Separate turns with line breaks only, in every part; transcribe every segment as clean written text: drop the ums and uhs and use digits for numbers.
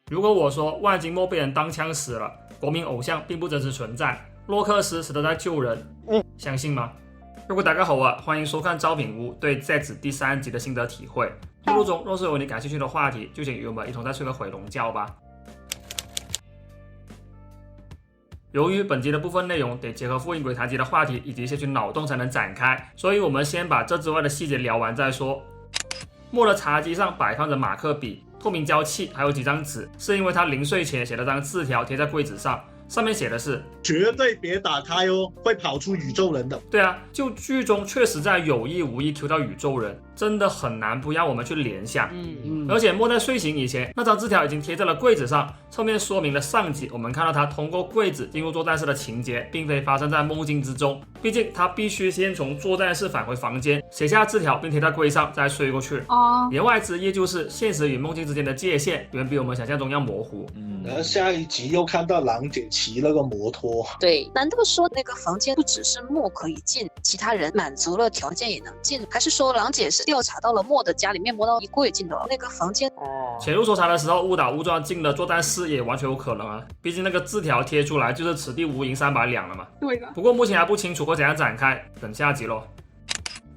如果我说万金墨被人当枪死了，国民偶像并不真实存在，洛克斯是都在救人，相信吗？如果大家好啊，欢迎收看招品屋对 Z 第3集的心得体会。记录中若是有你感兴趣的话题，就请与我们一同再睡个回笼觉吧。由于本集的部分内容得结合复印鬼谈集的话题以及些许脑洞才能展开，所以我们先把这之外的细节聊完再说。墨的茶几上摆放着马克笔、透明胶器，还有几张纸，是因为他临睡前写了张字条贴在柜子上，上面写的是
绝对别打开哦，会跑出宇宙人的。
对啊，就剧中确实在有意无意 Q 到宇宙人，真的很难不让我们去联想。而且墨在睡醒以前，那张字条已经贴在了柜子上，侧面说明了上集我们看到他通过柜子进入作战室的情节，并非发生在梦境之中。毕竟他必须先从作战室返回房间，写下字条并贴在柜上，再睡过去。言外之意就是现实与梦境之间的界限远比我们想象中要模糊。
然后下一集又看到郎姐骑那个摩托。
对，难道说那个房间不只是墨可以进，其他人满足了条件也能进？还是说郎姐是调查到了墨的家里面摸到衣柜进的那个房间？
潜入搜查的时候误打误撞进了作战室也完全有可能啊，毕竟那个字条贴出来就是此地无银300两了嘛。
对的。
不过目前还不清楚会怎样展开，等下集咯。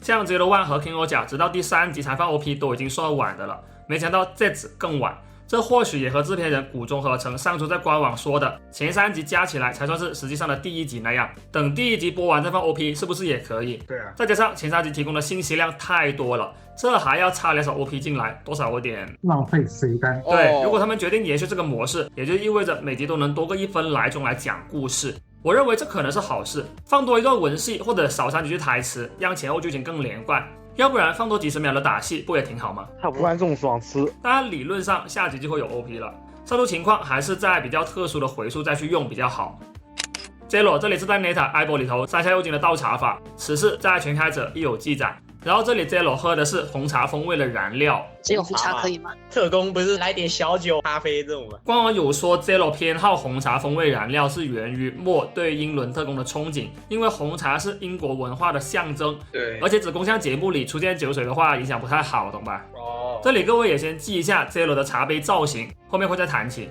像 Zero One 和 King Oja 直到第3集才放 OP 都已经算晚的了，没想到 Z 更晚。这或许也和制片人谷中和成上周在官网说的前3集加起来才算是实际上的第1集那样，等第1集播完再放 OP 是不是也可以？
对啊，
再加上前3集提供的信息量太多了，这还要插2首 OP 进来，多少有点
浪费时间。
对，如果他们决定延续这个模式，也就意味着每集都能多个1分来钟来讲故事。我认为这可能是好事，放多一段文戏或者少3几句台词，让前后剧情更连贯。要不然放多几十秒的打戏不也挺好吗？
观众爽吃。
当然理论上下集就会有 OP 了，上述情况还是在比较特殊的回数再去用比较好。Zero 这里是在 Neta Eyeball 里头3下右京的倒茶法，此事在全开者亦有记载。然后这里 Zero 喝的是红茶风味的燃料，
只有红茶可以吗？
特工不是来点小酒、咖啡这种吗？
官网有说 Zero 偏好红茶风味燃料是源于墨对英伦特工的憧憬，因为红茶是英国文化的象征。
对，
而且子宫像节目里出现酒水的话影响不太好，懂吧？这里各位也先记一下 Zero 的茶杯造型，后面会再谈起。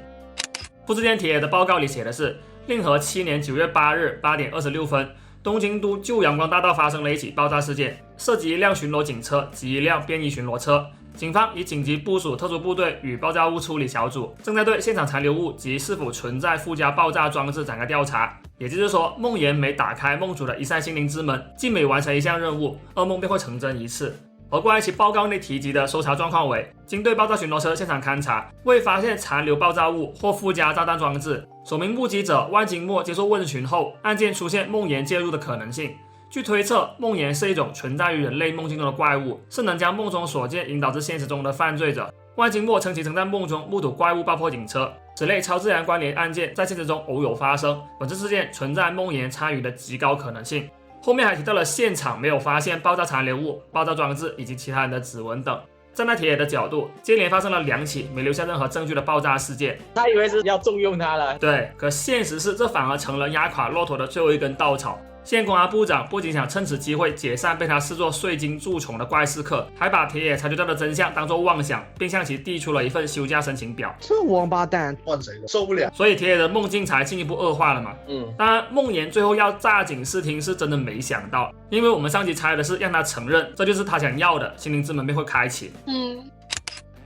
复制间帖的报告里写的是令和7年9月8日8点26分，东京都旧阳光大道发生了一起爆炸事件，涉及一辆巡逻警车及一辆便衣巡逻车。警方已紧急部署特殊部队与爆炸物处理小组，正在对现场残留物及是否存在附加爆炸装置展开调查。也就是说，梦魇每打开梦主的一扇心灵之门，既每完成一项任务，噩梦便会成真一次。而关于其报告内提及的搜查状况为：经对爆炸巡逻车现场勘查，未发现残留爆炸物或附加炸弹装置。首名目击者万金墨接受问询后，案件出现梦魇介入的可能性。据推测，梦魇是一种存在于人类梦境中的怪物，是能将梦中所见引导至现实中的犯罪者。万金墨称其曾在梦中目睹怪物爆破警车，此类超自然关联案件在现实中偶有发生，本次事件存在梦魇参与的极高可能性。后面还提到了现场没有发现爆炸残留物、爆炸装置以及其他人的指纹等。站在铁野的角度，接连发生了2起没留下任何证据的爆炸事件，
他以为是要重用他了。
对，可现实是这反而成了压垮骆驼的最后一根稻草。现公安部长不仅想趁此机会解散被他视作税金蛀虫的怪事客，还把铁野察觉到的真相当作妄想，并向其递出了一份休假申请表。
这王八蛋
换谁了？受不了。
所以铁野的梦境才进一步恶化了嘛。当然梦魇最后要炸警视厅是真的没想到，因为我们上集猜的是让他承认这就是他想要的，心灵之门便会开启。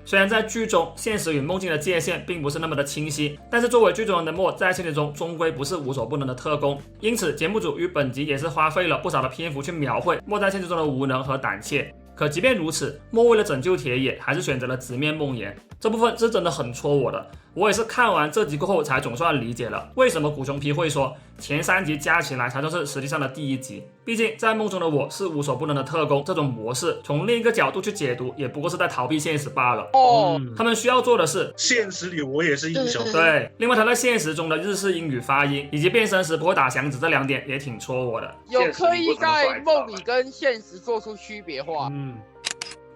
虽然在剧中现实与梦境的界限并不是那么的清晰，但是作为剧中人的墨在现实中终归不是无所不能的特工，因此节目组与本集也是花费了不少的篇幅去描绘墨在现实中的无能和胆怯。可即便如此，墨为了拯救铁野还是选择了直面梦魇，这部分是真的很戳我的。我也是看完这集过后才总算理解了为什么古熊批会说前3集加起来才算是实际上的第1集。毕竟在梦中的我是无所不能的特工，这种模式从另一个角度去解读也不过是在逃避现实罢了。他们需要做的是
现实里我也是英雄。
对，另外他在现实中的日式英语发音以及变身时不会打响指这2点也挺戳我的。
有刻意在梦里跟现实做出区别化。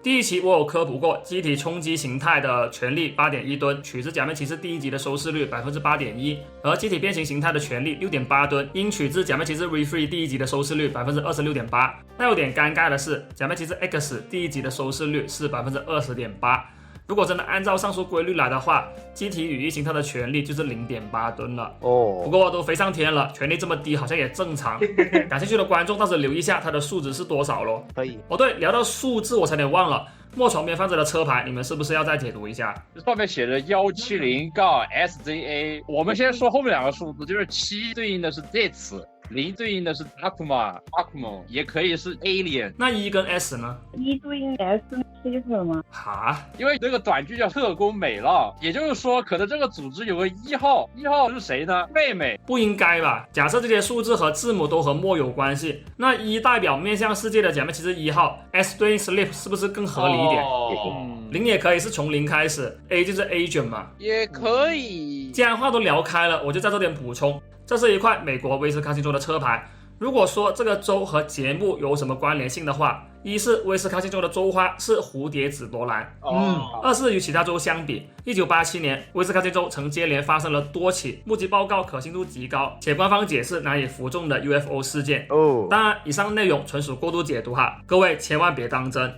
第1期我有科普过机体冲击形态的权力 8.1 吨，取自假面骑士第1集的收视率 8.1%， 而机体变形形态的权力 6.8 吨，应取自假面骑士 Refree 第1集的收视率 26.8%。那有点尴尬的是，假面骑士 X 第1集的收视率是 20.8%。如果真的按照上述规律来的话，机体羽翼形它的权力就是 0.8 吨了。
哦，
不过都飞上天了，权力这么低好像也正常。感兴趣的观众倒是留意一下它的数值是多少咯。
可以。
哦对，聊到数字我差点忘了，末床边放着的车牌，你们是不是要再解读一下？
上面写着170-SJA， 我们先说后面两个数字，就是7对应的是这次。0对应的是 Akuma， 也可以是 Alien。
那1跟 S 呢
？1对应 S Peter 吗？
哈，
因为这个短剧叫特工美浪，也就是说，可能这个组织有个1号，1号是谁呢？妹妹。
不应该吧？假设这些数字和字母都和墨有关系，那1代表面向世界的假面骑士1号 ，S 对应 Sleep 是不是更合理一点？0也可以是从0开始 ，A 就是 Agent 嘛，
也可以。
既然话都聊开了，我就在这点补充。这是一块美国威斯康星州的车牌。如果说这个州和节目有什么关联性的话，一是威斯康星州的州花是蝴蝶紫罗兰，二是与其他州相比，1987年威斯康星州曾接连发生了多起目击报告可信度极高且官方解释难以服众的 UFO 事件。当然，以上内容纯属过度解读哈，各位千万别当真。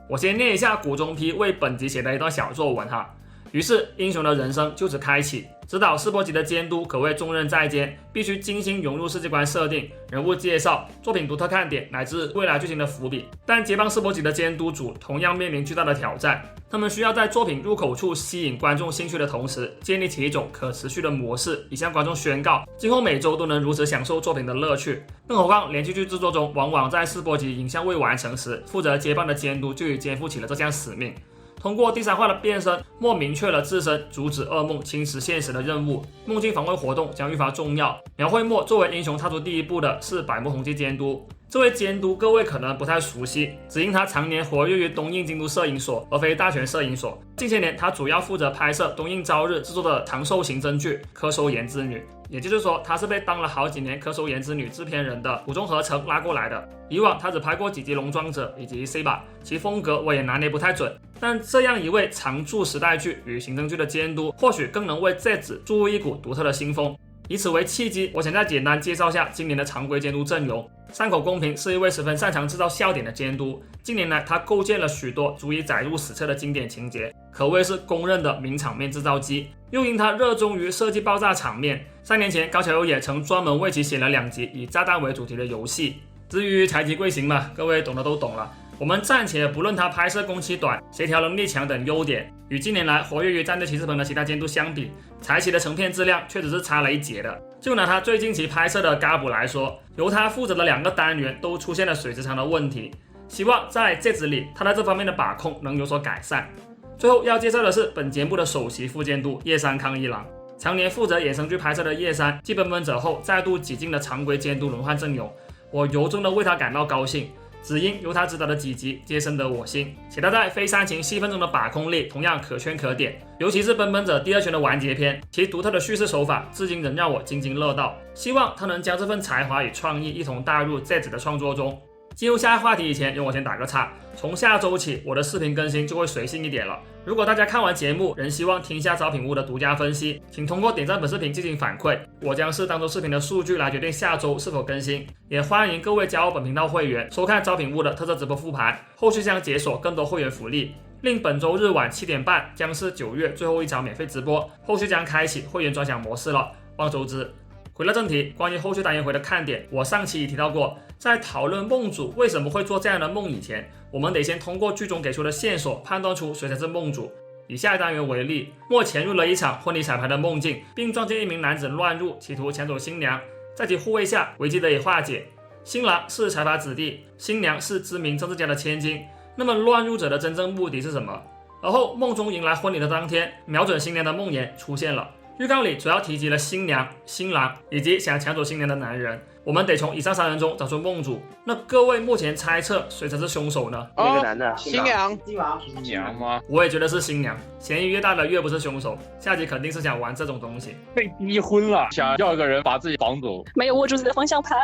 我先念一下谷中批为本集写的一段小作文哈。于是英雄的人生就此开启，指导世博集的监督可谓重任在肩，必须精心融入世界观设定、人物介绍、作品独特看点乃至未来剧情的伏笔。但接棒世博集的监督组同样面临巨大的挑战，他们需要在作品入口处吸引观众兴趣的同时，建立起一种可持续的模式，以向观众宣告今后每周都能如此享受作品的乐趣。更何况连续剧制作中，往往在世博集影像未完成时，负责接棒的监督就已肩负起了这项使命。通过第三话的变身，莫明确了自身阻止噩梦侵蚀现实的任务，梦境防卫活动将愈发重要。描绘莫作为英雄踏出第一步的是百木弘基监督。这位监督各位可能不太熟悉，只因他常年活跃于东映京都摄影所，而非大泉摄影所。近些年他主要负责拍摄东映朝日制作的长寿刑侦剧《柯收妍之女》，也就是说他是被当了好几年《柯收妍之女》制片人的谷中和成拉过来的。以往他只拍过几集《龙庄者》以及 SEBA， 其风格我也拿捏不太准，但这样一位常驻时代剧与刑侦剧的监督，或许更能为这子注入一股独特的新风。以此为契机，我想再简单介绍下今年的常规监督阵容。山口公平是一位十分擅长制造笑点的监督，近年来他构建了许多足以载入史册的经典情节，可谓是公认的名场面制造机。又因他热衷于设计爆炸场面，3年前高桥优也曾专门为其写了2集以炸弹为主题的游戏。至于柴崎贵行嘛，各位懂的都懂了。我们暂且不论他拍摄工期短、协调能力强等优点，与近年来活跃于战队骑士棚的其他监督相比，柴崎的成片质量确实是差了一截的。就拿他最近期拍摄的《嘎布》来说，由他负责的2个单元都出现了水时长的问题，希望在这子里他在这方面的把控能有所改善。最后要介绍的是本节目的首席副监督叶山康一郎，常年负责衍生剧拍摄的叶山，继奔奔者后再度挤进了常规监督轮换阵容，我由衷的为他感到高兴。只因由他执导的几集皆深得我心，且他在非煽情戏份中的把控力同样可圈可点，尤其是奔奔者第2圈的完结篇，其独特的叙事手法至今仍让我津津乐道。希望他能将这份才华与创意一同带入这子的创作中。进入下一话题以前，容我先打个岔，从下周起我的视频更新就会随性一点了。如果大家看完节目仍希望听下招品屋的独家分析，请通过点赞本视频进行反馈，我将视当周视频的数据来决定下周是否更新。也欢迎各位加入本频道会员，收看招品屋的特色直播复盘，后续将解锁更多会员福利。另本周日晚7点半将是9月最后一场免费直播，后续将开启会员专享模式了，望周知。回到正题，关于后续单元回的看点，我上期已提到过，在讨论梦主为什么会做这样的梦以前，我们得先通过剧中给出的线索判断出谁才是梦主。以下一单元为例，莫潜入了一场婚礼彩排的梦境，并撞见一名男子乱入，企图抢走新娘，在其护卫下，危机得以化解。新郎是财阀子弟，新娘是知名政治家的千金，那么乱入者的真正目的是什么？而后梦中迎来婚礼的当天，瞄准新娘的梦魇出现了。预告里主要提及了新娘、新郎以及想抢走新娘的男人，我们得从以上3人中找出梦主。那各位目前猜测谁才是凶手呢？
那个男的，
新娘，
新娘吗？
我也觉得是新娘，嫌疑越大的越不是凶手。下集肯定是想玩这种东西，
被逼婚了，想要一个人把自己绑走，
没有握住自己的方向盘。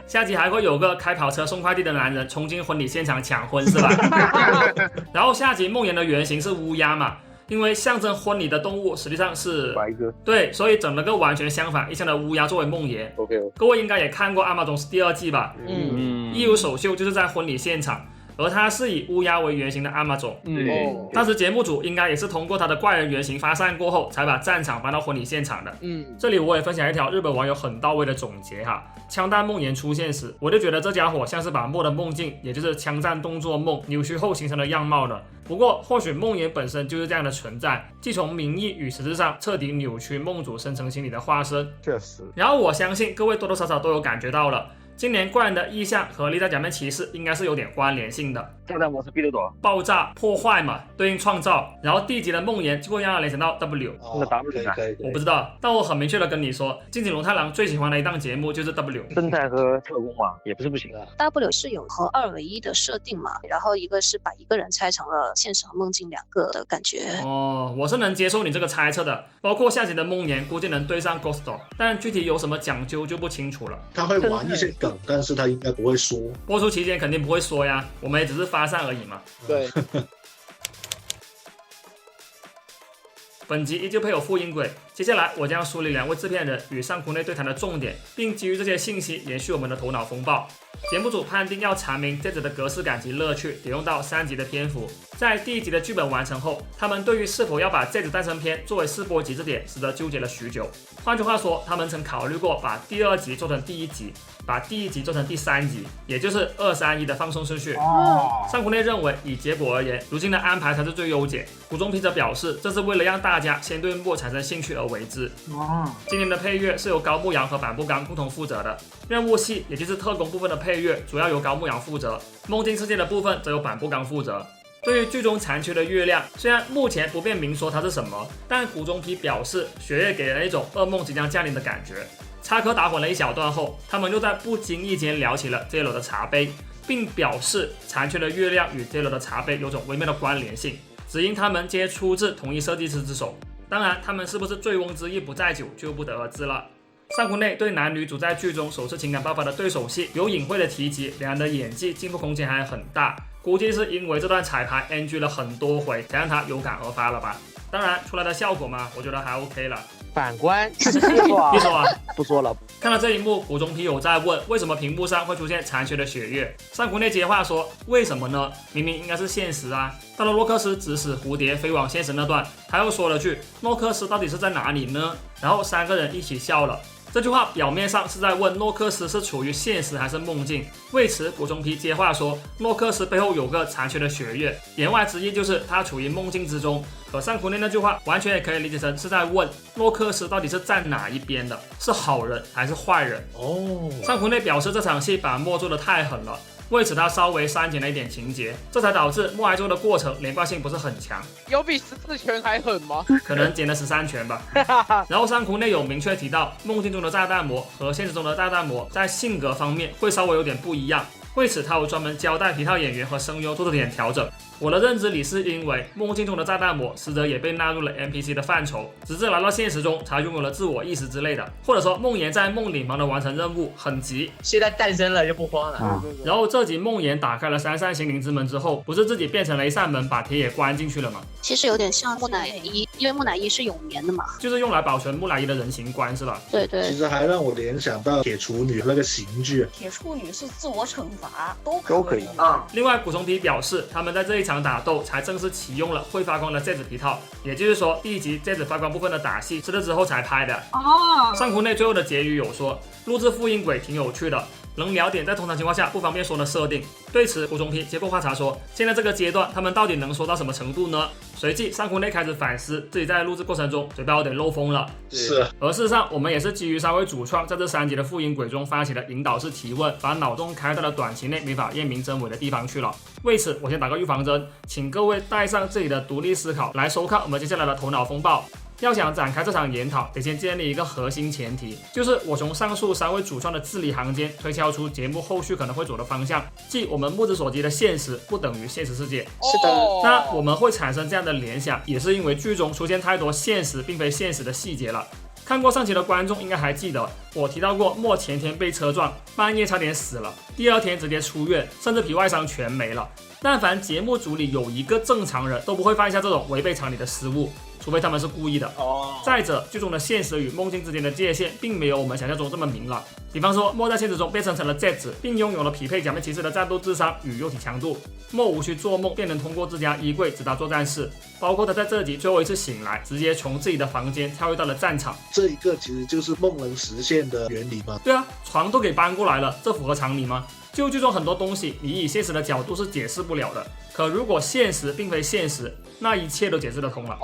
下集还会有个开跑车送快递的男人冲进婚礼现场抢婚是吧？然后下集梦魇的原型是乌鸦嘛，因为象征婚礼的动物实际上是
白鸽，
对，所以整了个完全相反意象的乌鸦作为梦魇。
OK，
各位应该也看过《阿玛宗师》第2季吧？义务首秀就是在婚礼现场，而他是以乌鸦为原型的阿玛总。当时节目组应该也是通过他的怪人原型发散过后，才把战场搬到婚礼现场的。这里我也分享一条日本网友很到位的总结哈。枪弹梦魇出现时，我就觉得这家伙像是把墨的梦境，也就是枪战动作梦扭曲后形成的样貌了。不过或许梦魇本身就是这样的存在，既从名义与实质上彻底扭曲梦主深层心理的化身。
确实。
然后我相信各位多多少少都有感觉到了，今年怪人的意象和历代假面骑士应该是有点关联性的。
炸弹模式必须躲，
爆炸破坏嘛，对应创造，然后第一集的梦魇就会让人联想到 W。
那 W 是啥？
我不知道，但我很明确的跟你说，近井龙太郎最喜欢的一档节目就是 W。
侦探和特工嘛，也不是不行。
W 是有和2为1的设定嘛，然后一个是把一个人拆成了现实和梦境2个的感觉。
我是能接受你这个猜测的，包括下集的梦魇估计能对上 Ghost， 但具体有什么讲究就不清楚了。
他会玩一些梗，但是他应该不会说。
播出期间肯定不会说呀，我们也只是发散而已嘛。
对。
本集依旧配有副音轨，接下来我将梳理2位制片人与上库内对谈的重点，并基于这些信息延续我们的头脑风暴。节目组判定要阐明这集的格式感及乐趣，得用到3集的篇幅。在第1集的剧本完成后，他们对于是否要把这集诞生篇作为试播集这点，使得纠结了许久。换句话说，他们曾考虑过把第2集做成第1集，把第1集做成第3集，也就是2、3、1的放送顺序。上库内认为，以结果而言，如今的安排才是最优解。谷中皮则表示，这是为了让大家先对墨产生兴趣而为之。今年的配乐是由高木阳和坂部刚共同负责的，任务系也就是特工部分的配乐主要由高木阳负责，梦境世界的部分则由坂部刚负责。对于剧中残缺的月亮，虽然目前不便明说它是什么，但谷中皮表示血月给人一种噩梦即将降临的感觉。插科打诨了一小段后，他们又在不经意间聊起了 Zero 的茶杯，并表示残缺的月亮与 Zero 的茶杯有种微妙的关联性，只因他们皆出自同一设计师之手。当然，他们是不是醉翁之意不在酒就不得而知了。上库内对男女主在剧中首次情感爆发的对手戏有隐晦的提及，两人的演技进步空间还很大，估计是因为这段彩排 NG 了很多回，才让他有感而发了吧。当然，出来的效果嘛，我觉得还 OK 了。
反观，
别说啊，
不说了。
看到这一幕，谷中皮有在问为什么屏幕上会出现残缺的血月。上库内接话说，为什么呢？明明应该是现实啊。到了洛克斯指使蝴蝶飞往现实那段，他又说了句洛克斯到底是在哪里呢？然后3个人一起笑了。这句话表面上是在问诺克斯是处于现实还是梦境，为此谷中皮接话说诺克斯背后有个残缺的血月，言外之意就是他处于梦境之中。可上库内那句话完全也可以理解成是在问诺克斯到底是站哪一边的，是好人还是坏人。上库内表示这场戏把墨做得太狠了，为此他稍微删减了一点情节，这才导致默哀咒的过程连贯性不是很强。
有比14拳还狠吗？
可能减了13拳吧。然后上库内有明确提到，梦境中的炸弹魔和现实中的炸弹魔在性格方面会稍微有点不一样，为此他有专门交代皮套演员和声优做了点调整。我的认知里是因为梦境中的炸弹魔实则也被纳入了 NPC 的范畴，直至来到现实中才拥有了自我意识之类的，或者说梦魇在梦里忙着完成任务很急，
现在诞生了就不慌了。
然后这集梦魇打开了三扇心灵之门之后，不是自己变成了一扇门把铁也关进去了吗？
其实有点像木乃伊，因为木乃伊是永眠的嘛，
就是用来保存木乃伊的人形观是吧？
对对。
其实还让我联想到铁处女那个刑具，
铁处女是自我惩罚，都可以
啊。另外谷中皮表示，他们在这一场打斗才正式启用了会发光的戒指皮套，也就是说第一集戒指发光部分的打戏是这之后才拍的。上库内最后的结语有说，录制副音轨挺有趣的，能聊点在通常情况下不方便说的设定。对此谷中皮接过话茬说，现在这个阶段他们到底能说到什么程度呢？随即上库内开始反思自己在录制过程中嘴巴有点漏风了。
是。
而事实上我们也是基于3位主创在这3集的副音轨中发起了引导式提问，把脑洞开到了短期内没法验明真伪的地方去了。为此我先打个预防针，请各位带上自己的独立思考来收看我们接下来的头脑风暴。要想展开这场研讨，得先建立一个核心前提，就是我从上述3位主创的字里行间推敲出节目后续可能会走的方向，即我们目之所及的现实不等于现实世界。
是的。
那我们会产生这样的联想，也是因为剧中出现太多现实并非现实的细节了。看过上期的观众应该还记得，我提到过墨前天被车撞，半夜差点死了。第二天直接出院，甚至皮外伤全没了。但凡节目组里有一个正常人，都不会犯下这种违背常理的失误，除非他们是故意的。再者，剧中的现实与梦境之间的界限并没有我们想象中这么明朗。比方说，莫在现实中被生成了 Z 子，并拥有了匹配假面骑士的战斗智商与肉体强度，莫无需做梦便能通过自家衣柜直达作战室。包括他在这集最后一次醒来，直接从自己的房间跳跃到了战场。
这一个其实就是梦能实现的原理嘛。
对啊，床都给搬过来了，这符合常理吗？就剧中很多东西，你以现实的角度是解释不了的。可如果现实并非现实，那一切都解释得通了。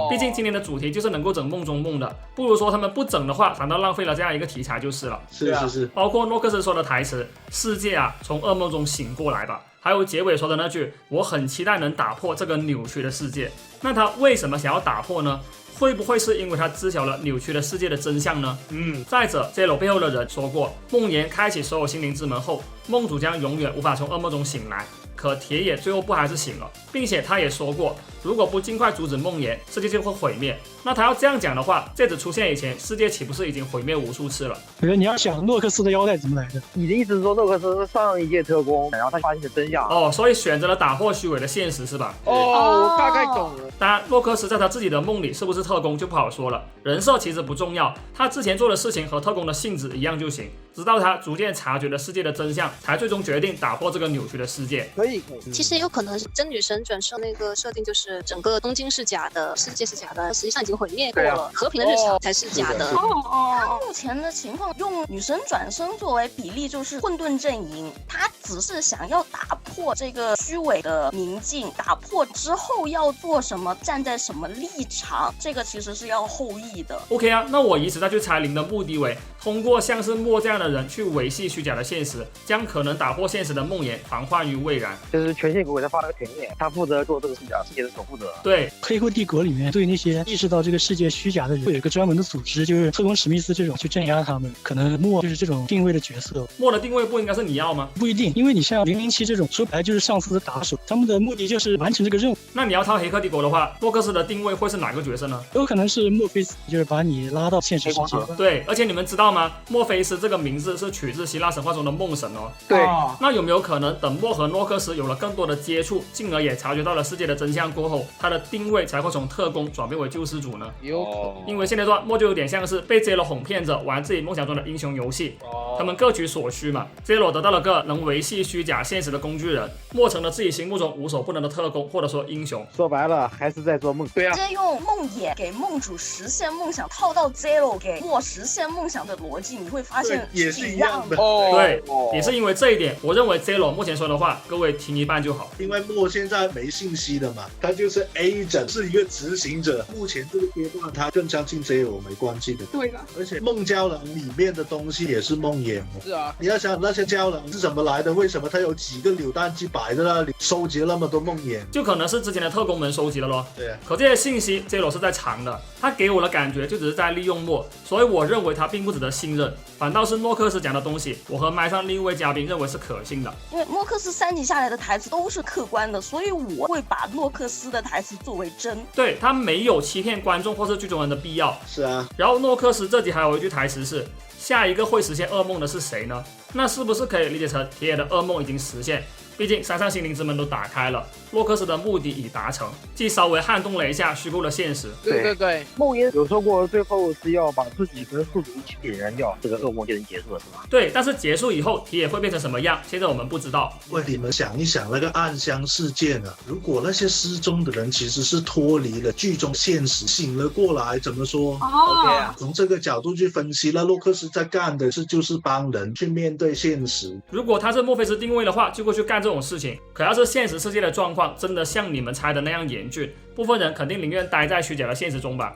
毕竟今天的主题就是能够整梦中梦的，不如说他们不整的话，反倒浪费了这样一个题材就是了。
是。
包括诺克斯说的台词：“世界啊，从噩梦中醒过来吧。”还有结尾说的那句：“我很期待能打破这个扭曲的世界。”那他为什么想要打破呢？会不会是因为他知晓了扭曲的世界的真相呢？再者 ，Zero 背后的人说过，梦魇开启所有心灵之门后，梦主将永远无法从噩梦中醒来。可铁野最后不还是醒了，并且他也说过，如果不尽快阻止梦魇，世界就会毁灭。那他要这样讲的话，在此出现以前，世界岂不是已经毁灭无数次了？
可是你要想诺克斯的腰带怎么来的？
你的意思是说诺克斯是上一届特工，然后他发现的真相？
所以选择了打破虚伪的现实是吧？
我大概懂了。
当然，诺克斯在他自己的梦里是不是特工就不好说了，人设其实不重要，他之前做的事情和特工的性质一样就行。直到他逐渐察觉了世界的真相，才最终决定打破这个扭曲的世界。
可以。
其实也有可能是真女神转生那个设定，就是整个东京是假的，世界是假的，实际上已经毁灭过了，和平的日常才是假的。
他目前的情况用女神转生作为比例，就是混沌阵营，他只是想要打破这个虚伪的宁静，打破之后要做什么，站在什么立场，这个其实是要后议的。
OK 啊，那我以此再去猜零的目的为通过像是莫这样的人去维系虚假的现实，将可能打破现实的梦魇防患于未然。
就是全线给他发了个权限，他负责做这个虚假世界的守护者。
对，
黑客帝国里面对那些意识到这个世界虚假的人，会有一个专门的组织，就是特工史密斯这种去镇压他们。可能莫就是这种定位的角色。
莫的定位不应该是你要吗？
不一定，因为你像007这种说白就是上司的打手，他们的目的就是完成这个任务。
那你要套黑客帝国的话，诺克斯的定位会是哪个角色呢？
有可能是墨菲斯，就是把你拉到现实世界。
对，而且你们知道吗？墨菲斯这个名字是取自希腊神话中的梦神哦。
对，
那有没有可能等莫和诺克斯有了更多的接触，进而也察觉到了世界的真相过后，他的定位才会从特工转变为救世主呢？
有可能，
因为现阶段莫就有点像是被 Zero 哄骗着玩自己梦想中的英雄游戏，他们各取所需嘛。Zero 得到了个能维系虚假现实的工具人，莫成了自己心目中无所不能的特工或者说英雄。
说白了还是在做梦。
对啊，
直接用梦魇给梦主实现梦想套到 Zero 给莫实现梦想的逻辑，你会发现
也是一样的。
对，也是因为这一点，我认为 Zero 目前说的话，各位听一半就好。
因为莫现在没信息的嘛，他就是 agent， 是一个执行者。目前这个阶段，他更相信 Zero 没关系的。
对的。
而且梦胶囊里面的东西也是梦魇。
是啊，
你要想那些胶囊是怎么来的？为什么他有几个扭蛋机摆在那里，收集了那么多梦魇？
就可能是之前的特工们收集了咯。
对啊。
可这些信息 Zero 是在藏的，他给我的感觉就只是在利用莫，所以我认为他并不值得信任。反倒是诺克斯讲的东西，我和麦上另一位嘉宾认为是可信的。
因为诺克斯3集下来的台词都是客观的，所以我会把诺克斯的台词作为真。
对，他没有欺骗观众或是剧中人的必要。
是啊。
然后诺克斯这集还有一句台词是：下一个会实现噩梦的是谁呢？那是不是可以理解成铁野的噩梦已经实现？毕竟山上心灵之门都打开了，洛克斯的目的已达成，既稍微撼动了一下虚构的现实。
对，
梦魇有说过最后是要把自己跟宿主一起点燃掉，这个噩梦就能结束了，是吧？
对，但是结束以后铁野会变成什么样，现在我们不知道。
喂，你们想一想那个暗箱事件啊，如果那些失踪的人其实是脱离了剧中现实，醒了过来，怎么说？OK 啊，从这个角度去分析，那洛克斯在干的是就是帮人去面对现实。
如果他是墨菲斯定位的话，就会去干这种事情。可要是现实世界的状况真的像你们猜的那样严峻，部分人肯定宁愿待在虚假的现实中吧。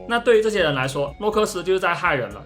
那对于这些人来说，洛克斯就是在害人了。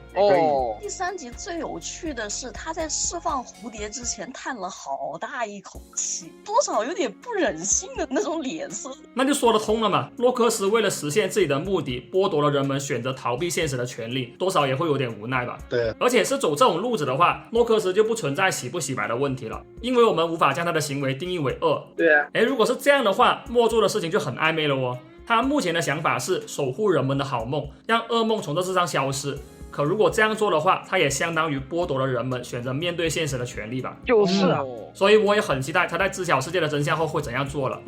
第3集最有趣的是他在释放蝴蝶之前叹了好大一口气，多少有点不忍心的那种脸色。
那就说得通了嘛，洛克斯为了实现自己的目的，剥夺了人们选择逃避现实的权利，多少也会有点无奈吧。
对，
而且是走这种路子的话，洛克斯就不存在洗不洗白的问题了，因为我们无法将他的行为定义为恶。
对啊，
如果是这样的话，莫做的事情就很暧昧了哦。他目前的想法是守护人们的好梦，让噩梦从这世上消失。可如果这样做的话，他也相当于剥夺了人们选择面对现实的权利吧。
就是啊，
所以我也很期待他在知晓世界的真相后会怎样做了。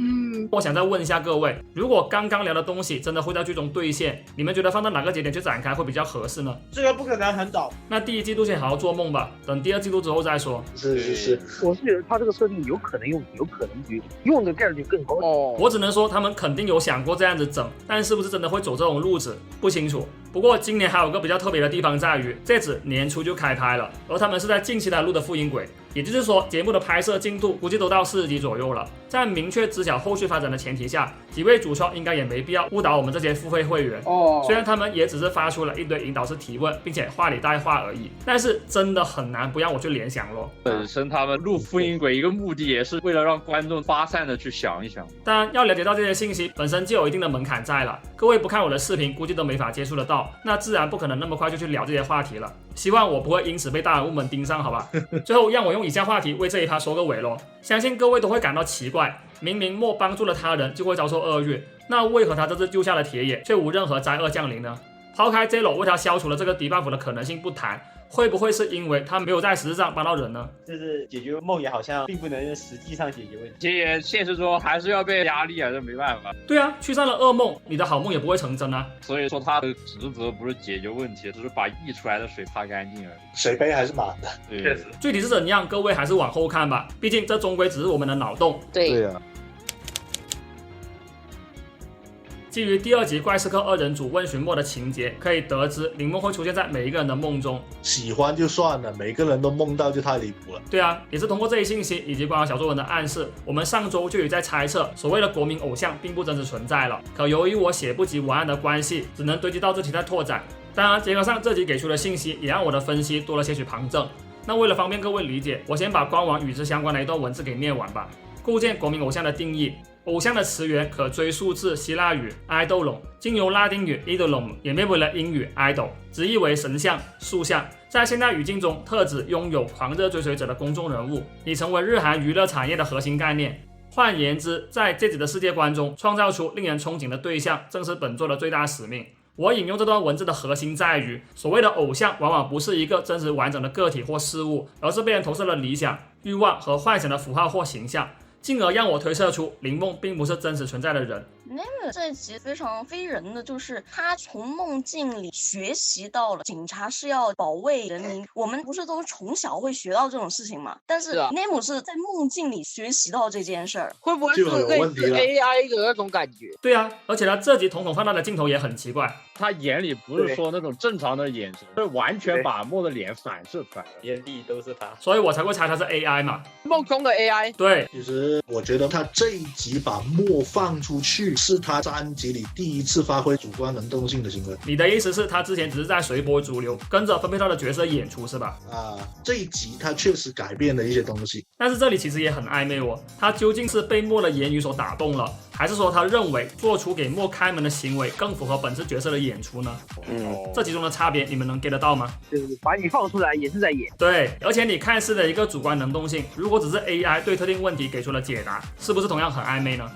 我想再问一下各位，如果刚刚聊的东西真的会在剧中兑现，你们觉得放到哪个节点去展开会比较合适呢？
这个不可能很早。
那第1季度先好好做梦吧，等第2季度之后再说。
是，
我是觉得他这个设定有可能用，有可能不用，用的概率更高。
我只能说他们肯定有想过这样子整，但是不是真的会走这种路子不清楚。不过今年还有个比较特别的地方在于，这次年初就开拍了，而他们是在近期来录的复音轨，也就是说节目的拍摄进度估计都到40集左右了。在明确知晓后续发展的前提下，几位主创应该也没必要误导我们这些付费会员。虽然他们也只是发出了一堆引导式提问，并且话里带话而已，但是真的很难不让我去联想咯。
本身他们录复音轨一个目的也是为了让观众发散的去想一想。
当然要了解到这些信息本身就有一定的门槛在了，各位不看我的视频估计都没法接触得到，那自然不可能那么快就去聊这些话题了。希望我不会因此被大人物们盯上，好吧？最后让我用以下话题为这一趴收个尾咯。相信各位都会感到奇怪，明明莫帮助了他人就会遭受厄运，那为何他这次救下了铁野却无任何灾厄降临呢？抛开 Zero 为他消除了这个debuff的可能性不谈，会不会是因为他没有在实质上帮到人呢？
就是解决梦魇好像并不能实际上解决问题，
其实现实中还是要被压力啊，这没办法。
对啊，去上了噩梦，你的好梦也不会成真啊。
所以说他的职责不是解决问题，只是把溢出来的水擦干净而已。
水杯还是满的，
确实。
具体是怎样，各位还是往后看吧，毕竟这终归只是我们的脑洞。
对
啊。
基于第2集怪事客2人组问询墨的情节，可以得知林梦会出现在每一个人的梦中。
喜欢就算了，每个人都梦到就太离谱了。
对啊，也是通过这一信息以及官方小作文的暗示，我们上周就有在猜测所谓的国民偶像并不真实存在了。可由于我写不及文案的关系，只能堆积到这期再拓展。当然结合上这集给出的信息，也让我的分析多了些许旁证。那为了方便各位理解，我先把官网与之相关的一段文字给念完吧。构建国民偶像的定义，偶像的词源可追溯至希腊语 idolon， 经由拉丁语 idolon 演变为了英语 idol， 直译为神像、塑像。在现代语境中，特指拥有狂热追随者的公众人物，已成为日韩娱乐产业的核心概念。换言之，在这集的世界观中，创造出令人憧憬的对象，正是本作的最大使命。我引用这段文字的核心在于，所谓的偶像往往不是一个真实完整的个体或事物，而是被人投射了理想、欲望和幻想的符号或形象，进而让我推测出林梦并不是真实存在的人。
Name 这一集非常非人的，就是他从梦境里学习到了警察是要保卫人民。我们不是都从小会学到这种事情吗？但是 Name 是在梦境里学习到这件事儿，
会不会是类似 AI 的那种感觉？
对啊，而且他这集统统放大的镜头也很奇怪，
他眼里不是说那种正常的眼神，是完全把梦的脸反射出来了，
眼里都是他，
所以我才会猜他是 AI 嘛。
梦中的 AI。
对，
其实我觉得他这一集把墨放出去，是他3集里第一次发挥主观能动性的行为。
你的意思是他之前只是在随波逐流，跟着分配到的角色演出是吧？
这一集他确实改变了一些东西，
但是这里其实也很暧昧哦，他究竟是被墨的言语所打动了，还是说他认为做出给墨开门的行为更符合本次角色的演出呢？这其中的差别你们能 get 得到吗？
就是把你放出来也是在演。
对，而且你看似的一个主观能动性，如果只是 AI 对特定问题给出了解答，是不是同样很暧昧呢？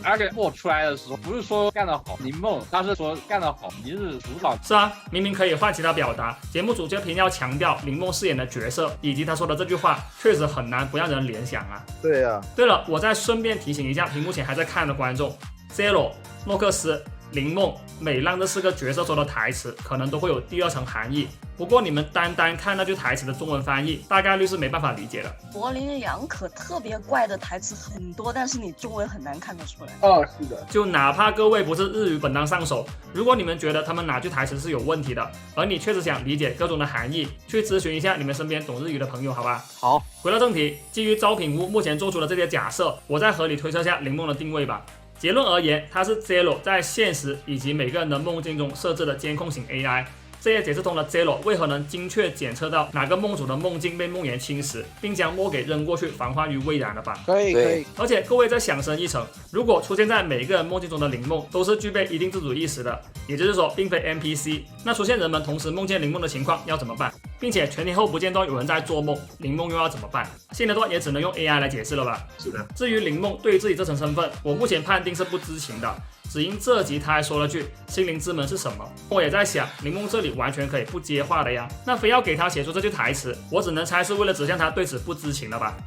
而且墨出来的时候不是说干得好林梦，他是说干得好一日组长。
是啊，明明可以换其他表达，节目组却偏要强调林梦饰演的角色以及他说的这句话，确实很难不让人联想啊。
对啊。
对了，我再顺便提醒一下屏幕前还在看的观众 ，Zero、诺克斯、林梦、美浪这4个角色说的台词，可能都会有第2层含义。不过你们单看那句台词的中文翻译，大概率是没办法理解的。
柏林两可特别怪的台词很多，但是你中文很难看得出来。
是的。
就哪怕各位不是日语本当上手，如果你们觉得他们哪句台词是有问题的，而你确实想理解各种的含义，去咨询一下你们身边懂日语的朋友，好吧？
好。
回到正题，基于招品屋目前做出的这些假设，我再合理推测下林梦的定位吧。结论而言，它是 Zero 在现实以及每个人的梦境中设置的监控型 AI。这也解释通了 Zero 为何能精确检测到哪个梦主的梦境被梦魇侵蚀，并将墨给扔过去，防患于未然了吧？
可以。
而且各位再想深一层，如果出现在每一个人梦境中的林梦都是具备一定自主意识的，也就是说并非 NPC， 那出现人们同时梦见林梦的情况要怎么办？并且全天候不间断有人在做梦，林梦又要怎么办？现阶段也只能用 AI 来解释了吧？
是的。
至于林梦对于自己这层身份，我目前判定是不知情的。只因这集他还说了句心灵之门是什么。我也在想，铃木这里完全可以不接话的呀，那非要给他写出这句台词，我只能猜是为了指向他对此不知情了吧。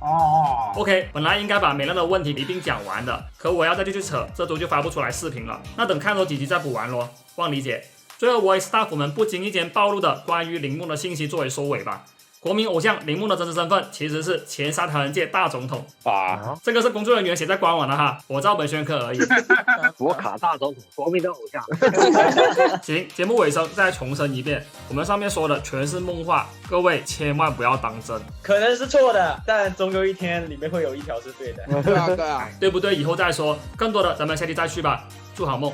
OK， 本来应该把美乐的问题一并讲完的，可我要再继续扯，这周就发不出来视频了，那等看多几集再补完咯，望理解。最后我以 staff 们不经意间暴露的关于铃木的信息作为收尾吧。国民偶像铃木的真实身份其实是前沙滩界大总统啊，这个是工作人员写在官网的哈，我照本宣科而已。
佛卡大总统，国民的偶像。
行，节目尾声再重申一遍，我们上面说的全是梦话，各位千万不要当真。
可能是错的，但总有一天里面会有一条是对的。
对啊，
对不对？以后再说，更多的咱们下期再续吧。祝好梦，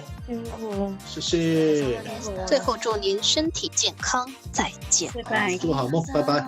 谢谢。
最后祝您身体健康，再见。
祝好梦，拜拜。